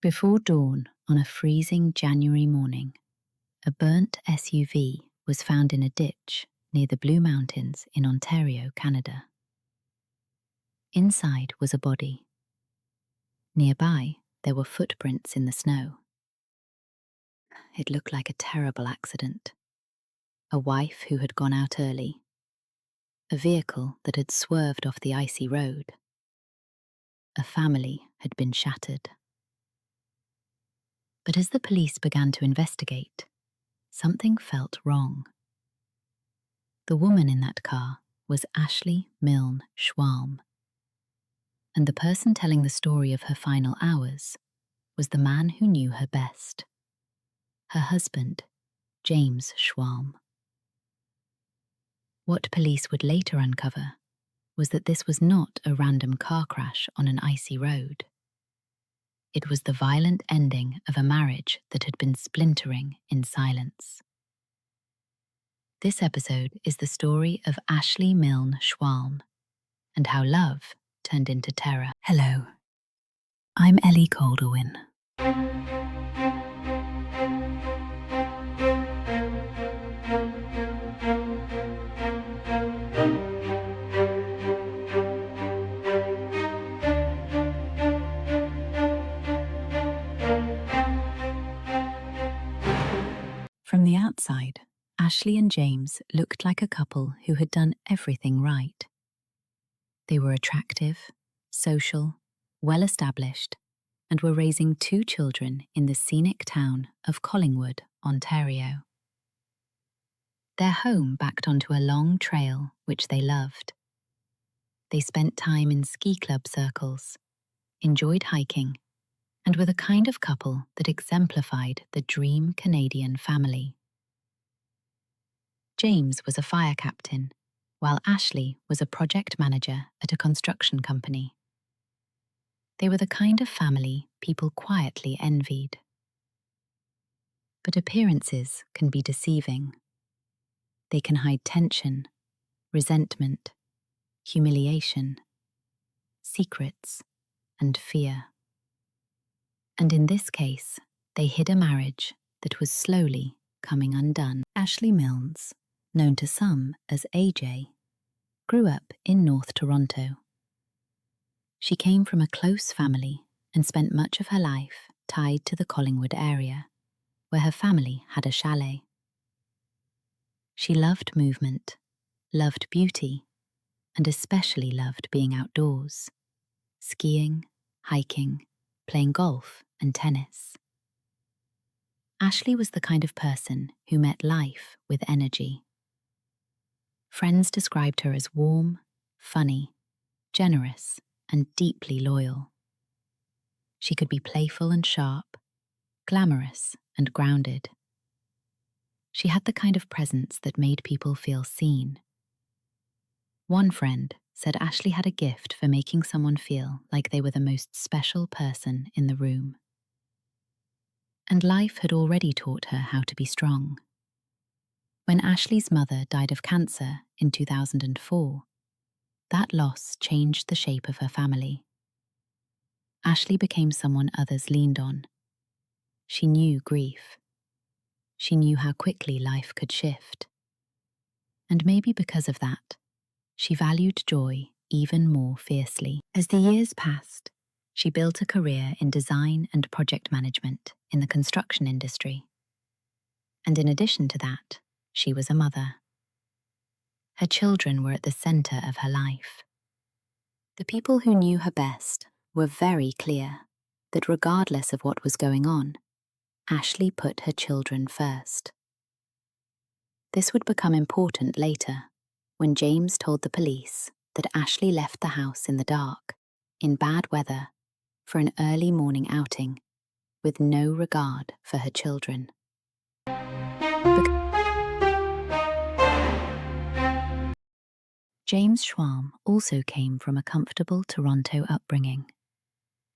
Before dawn on a freezing January morning, a burnt SUV was found in a ditch near the Blue Mountains in Ontario, Canada. Inside was a body. Nearby, there were footprints in the snow. It looked like a terrible accident. A wife who had gone out early. A vehicle that had swerved off the icy road. A family had been shattered. But as the police began to investigate, something felt wrong. The woman in that car was Milne Schwalm, and the person telling the story of her final hours was the man who knew her best, her husband, James Schwalm. What police would later uncover was that this was not a random car crash on an icy road. It was the violent ending of a marriage that had been splintering in silence. This episode is the story of Milne Schwalm and how love turned into terror. Hello, I'm Ellie Calderwin. From the outside, Ashley and James looked like a couple who had done everything right. They were attractive, social, well-established, and were raising 2 children in the scenic town of Collingwood, Ontario. Their home backed onto a long trail which they loved. They spent time in ski club circles, enjoyed hiking, and were the kind of couple that exemplified the dream Canadian family. James was a fire captain, while Ashley was a project manager at a construction company. They were the kind of family people quietly envied. But appearances can be deceiving. They can hide tension, resentment, humiliation, secrets, and fear. And in this case, they hid a marriage that was slowly coming undone. Ashley Milnes, known to some as AJ, grew up in North Toronto. She came from a close family and spent much of her life tied to the Collingwood area, where her family had a chalet. She loved movement, loved beauty, and especially loved being outdoors, skiing, hiking, playing golf and tennis. Ashley was the kind of person who met life with energy. Friends described her as warm, funny, generous, and deeply loyal. She could be playful and sharp, glamorous and grounded. She had the kind of presence that made people feel seen. One friend said Ashley had a gift for making someone feel like they were the most special person in the room. And life had already taught her how to be strong. When Ashley's mother died of cancer in 2004, that loss changed the shape of her family. Ashley became someone others leaned on. She knew grief. She knew how quickly life could shift. And maybe because of that, she valued joy even more fiercely. As the years passed, she built a career in design and project management in the construction industry. And in addition to that, she was a mother. Her children were at the center of her life. The people who knew her best were very clear that regardless of what was going on, Ashley put her children first. This would become important later, when James told the police that Ashley left the house in the dark, in bad weather, for an early morning outing, with no regard for her children. James Schwalm also came from a comfortable Toronto upbringing.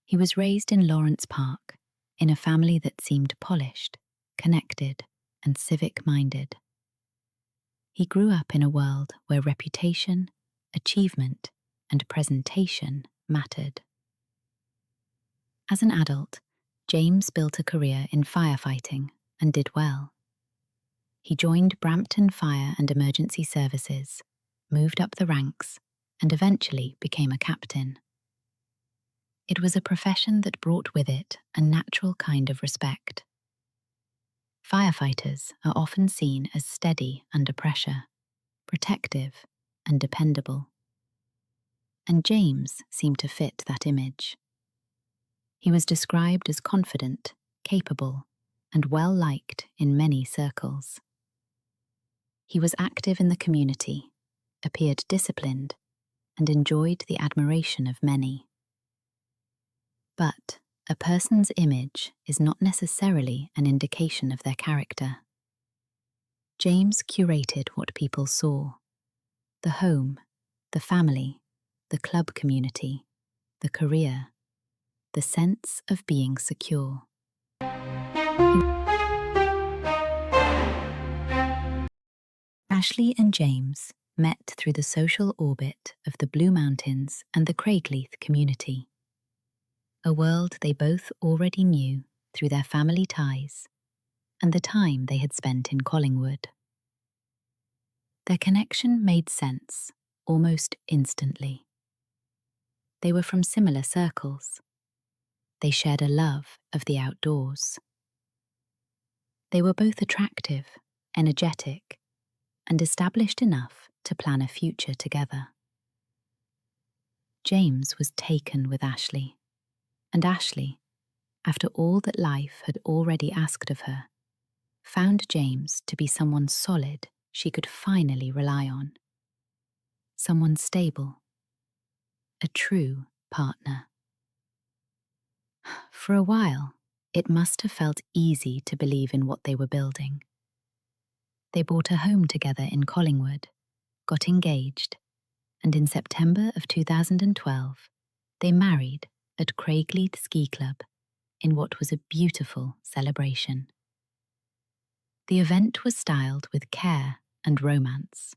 He was raised in Lawrence Park, in a family that seemed polished, connected, and civic-minded. He grew up in a world where reputation, achievement, and presentation mattered. As an adult, James built a career in firefighting and did well. He joined Brampton Fire and Emergency Services, moved up the ranks, and eventually became a captain. It was a profession that brought with it a natural kind of respect. Firefighters are often seen as steady under pressure, protective, and dependable. And James seemed to fit that image. He was described as confident, capable, and well-liked in many circles. He was active in the community, appeared disciplined, and enjoyed the admiration of many. But a person's image is not necessarily an indication of their character. James curated what people saw: the home, the family, the club community, the career, the sense of being secure. Ashley and James met through the social orbit of the Blue Mountains and the Craigleith community, a world they both already knew through their family ties and the time they had spent in Collingwood. Their connection made sense almost instantly. They were from similar circles. They shared a love of the outdoors. They were both attractive, energetic, and established enough to plan a future together. James was taken with Ashley, and Ashley, after all that life had already asked of her, found James to be someone solid she could finally rely on. Someone stable. A true partner. For a while, it must have felt easy to believe in what they were building. They bought a home together in Collingwood, got engaged, and in September of 2012, they married at Craigleith Ski Club in what was a beautiful celebration. The event was styled with care and romance.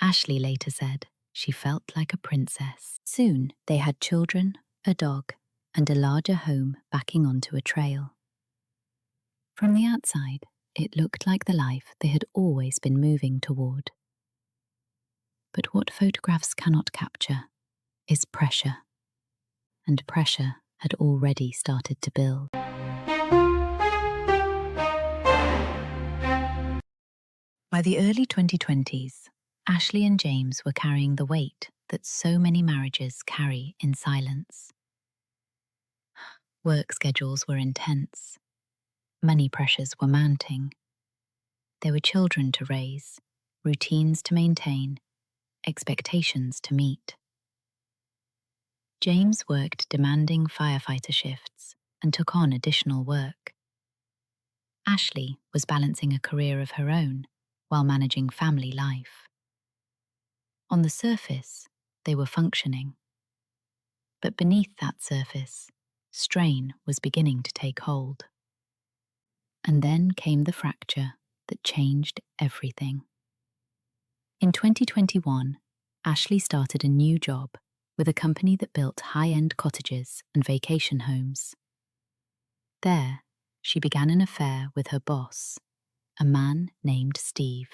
Ashley later said she felt like a princess. Soon they had children, a dog, and a larger home backing onto a trail. From the outside, it looked like the life they had always been moving toward. But what photographs cannot capture is pressure, and pressure had already started to build. By the early 2020s, Ashley and James were carrying the weight that so many marriages carry in silence. Work schedules were intense. Money pressures were mounting. There were children to raise, routines to maintain, expectations to meet. James worked demanding firefighter shifts and took on additional work. Ashley was balancing a career of her own while managing family life. On the surface, they were functioning. But beneath that surface, strain was beginning to take hold. And then came the fracture that changed everything. In 2021, Ashley started a new job with a company that built high-end cottages and vacation homes. There, she began an affair with her boss, a man named Steve.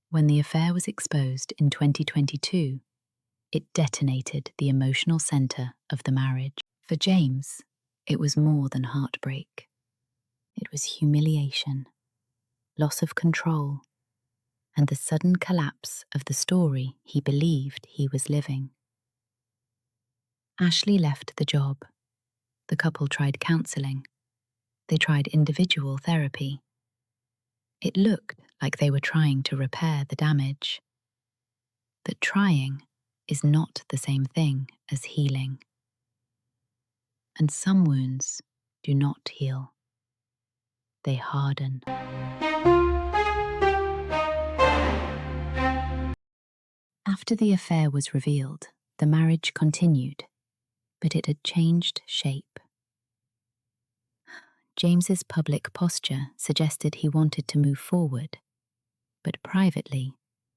When the affair was exposed in 2022, it detonated the emotional center of the marriage. For James, it was more than heartbreak. It was humiliation, loss of control, and the sudden collapse of the story he believed he was living. Ashley left the job. The couple tried counseling. They tried individual therapy. It looked like they were trying to repair the damage. But trying is not the same thing as healing. And some wounds do not heal. They harden. After the affair was revealed, the marriage continued, but it had changed shape. James's public posture suggested he wanted to move forward, but privately,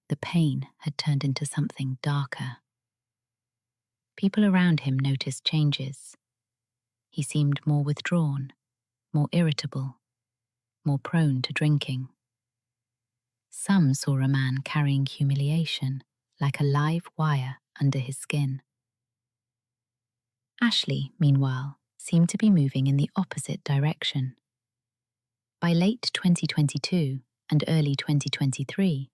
the pain had turned into something darker. People around him noticed changes. He seemed more withdrawn, more irritable, more prone to drinking. Some saw a man carrying humiliation like a live wire under his skin. Ashley, meanwhile, seemed to be moving in the opposite direction. By late 2022 and early 2023,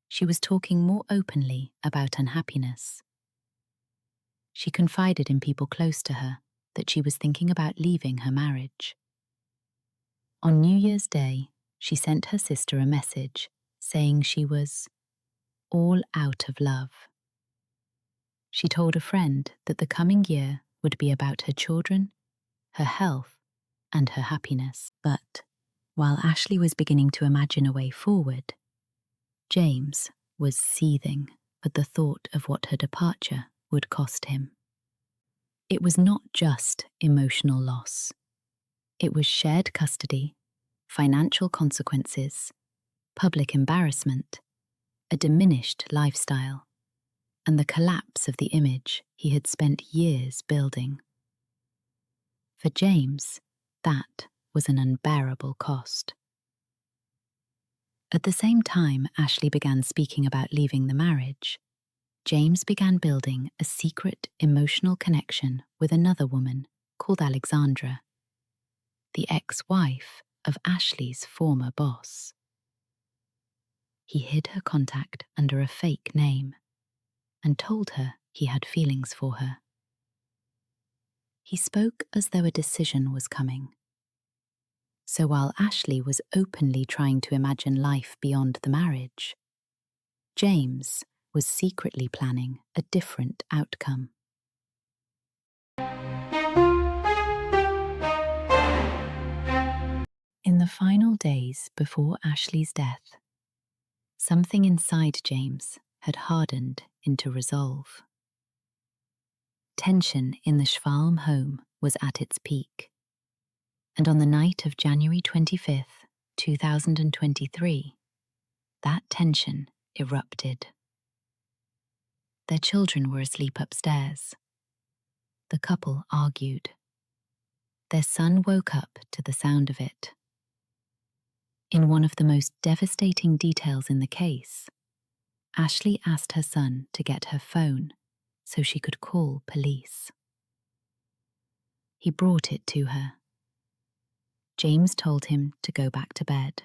she was talking more openly about unhappiness. She confided in people close to her that she was thinking about leaving her marriage. On New Year's Day, she sent her sister a message saying she was all out of love. She told a friend that the coming year would be about her children, her health, and her happiness. But while Ashley was beginning to imagine a way forward, James was seething at the thought of what her departure would cost him. It was not just emotional loss. It was shared custody, financial consequences, public embarrassment, a diminished lifestyle, and the collapse of the image he had spent years building. For James, that was an unbearable cost. At the same time Ashley began speaking about leaving the marriage, James began building a secret emotional connection with another woman called Alexandra, the ex-wife of Ashley's former boss. He hid her contact under a fake name and told her he had feelings for her. He spoke as though a decision was coming. So while Ashley was openly trying to imagine life beyond the marriage, James was secretly planning a different outcome. In the final days before Ashley's death, something inside James had hardened into resolve. Tension in the Schwalm home was at its peak, and on the night of January 25th, 2023, that tension erupted. Their children were asleep upstairs. The couple argued. Their son woke up to the sound of it. In one of the most devastating details in the case, Ashley asked her son to get her phone so she could call police. He brought it to her. James told him to go back to bed.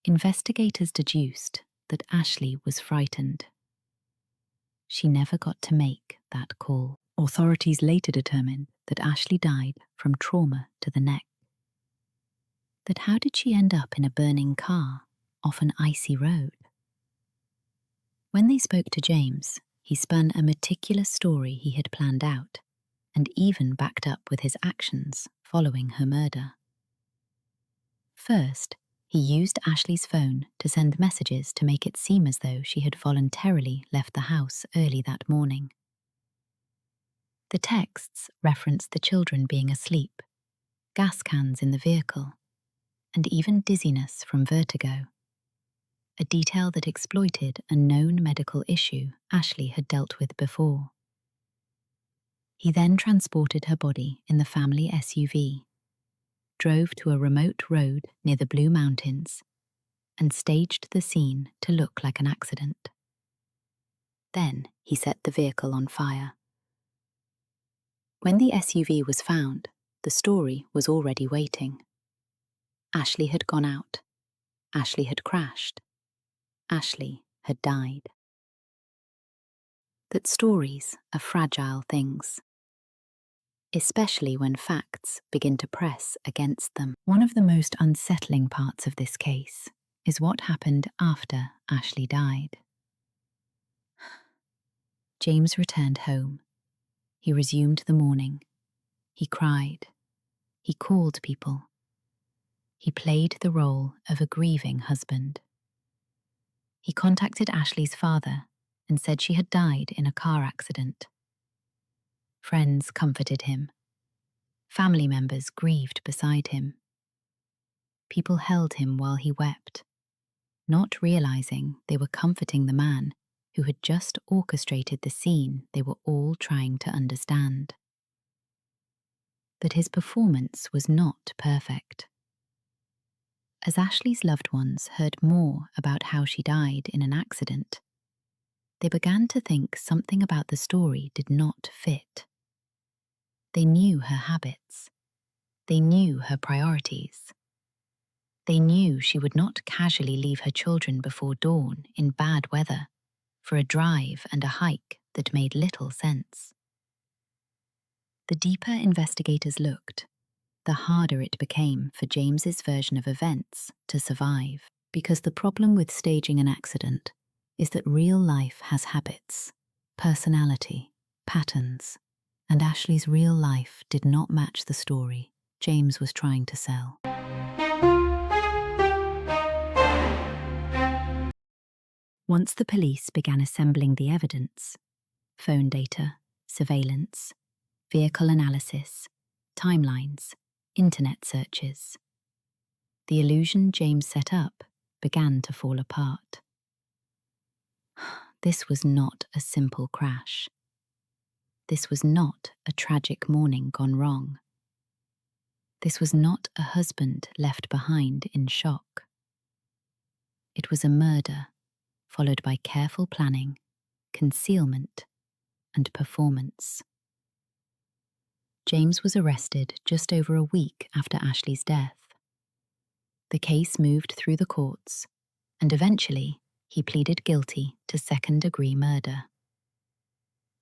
Investigators deduced that Ashley was frightened. She never got to make that call. Authorities later determined that Ashley died from trauma to the neck. But how did she end up in a burning car off an icy road? When they spoke to James, he spun a meticulous story he had planned out and even backed up with his actions following her murder. First, he used Ashley's phone to send messages to make it seem as though she had voluntarily left the house early that morning. The texts referenced the children being asleep, gas cans in the vehicle, and even dizziness from vertigo, a detail that exploited a known medical issue Ashley had dealt with before. He then transported her body in the family SUV, drove to a remote road near the Blue Mountains, and staged the scene to look like an accident. Then he set the vehicle on fire. When the SUV was found, the story was already waiting. Ashley had gone out. Ashley had crashed. Ashley had died. That stories are fragile things, especially when facts begin to press against them. One of the most unsettling parts of this case is what happened after Ashley died. James returned home. He resumed the mourning. He cried. He called people. He played the role of a grieving husband. He contacted Ashley's father and said she had died in a car accident. Friends comforted him. Family members grieved beside him. People held him while he wept, not realizing they were comforting the man who had just orchestrated the scene they were all trying to understand. But his performance was not perfect. As Ashley's loved ones heard more about how she died in an accident, they began to think something about the story did not fit. They knew her habits. They knew her priorities. They knew she would not casually leave her children before dawn in bad weather for a drive and a hike that made little sense. The deeper investigators looked, the harder it became for James's version of events to survive, because the problem with staging an accident is that real life has habits, personality, patterns, and Ashley's real life did not match the story James was trying to sell. Once the police began assembling the evidence, phone data, surveillance, vehicle analysis, timelines, internet searches, the illusion James set up began to fall apart. This was not a simple crash. This was not a tragic morning gone wrong. This was not a husband left behind in shock. It was a murder, followed by careful planning, concealment, and performance. James was arrested just over a week after Ashley's death. The case moved through the courts, and eventually he pleaded guilty to second-degree murder.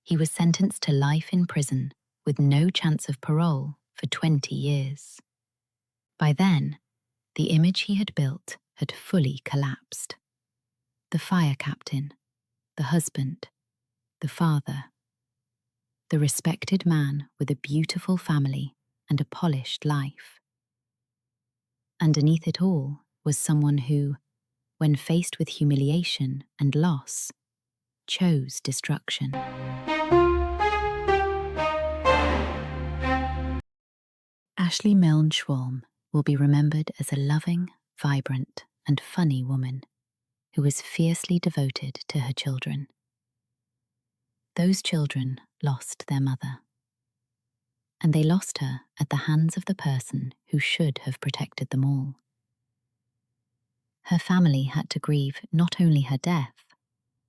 He was sentenced to life in prison with no chance of parole for 20 years. By then, the image he had built had fully collapsed. The fire captain, the husband, the father, the respected man with a beautiful family and a polished life. Underneath it all was someone who, when faced with humiliation and loss, chose destruction. Ashley Milne Schwalm will be remembered as a loving, vibrant, and funny woman who was fiercely devoted to her children. Those children lost their mother, and they lost her at the hands of the person who should have protected them all. Her family had to grieve not only her death,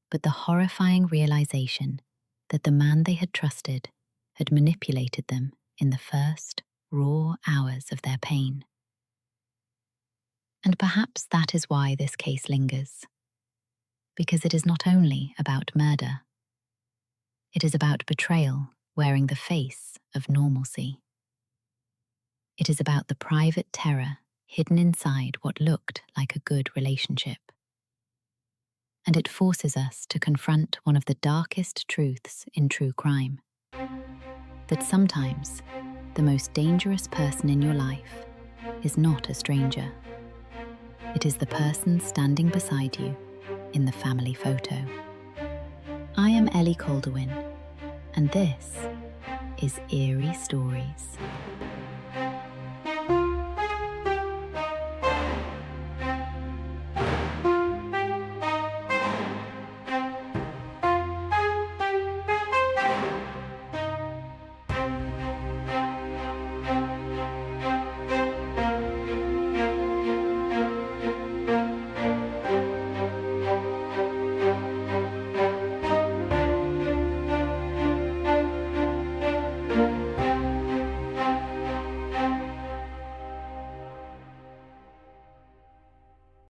but the horrifying realization that the man they had trusted had manipulated them in the first, raw hours of their pain. And perhaps that is why this case lingers, because it is not only about murder. It is about betrayal wearing the face of normalcy. It is about the private terror hidden inside what looked like a good relationship. And it forces us to confront one of the darkest truths in true crime, that sometimes the most dangerous person in your life is not a stranger. It is the person standing beside you in the family photo. I am Ellie Calderwin, and this is Eerie Stories.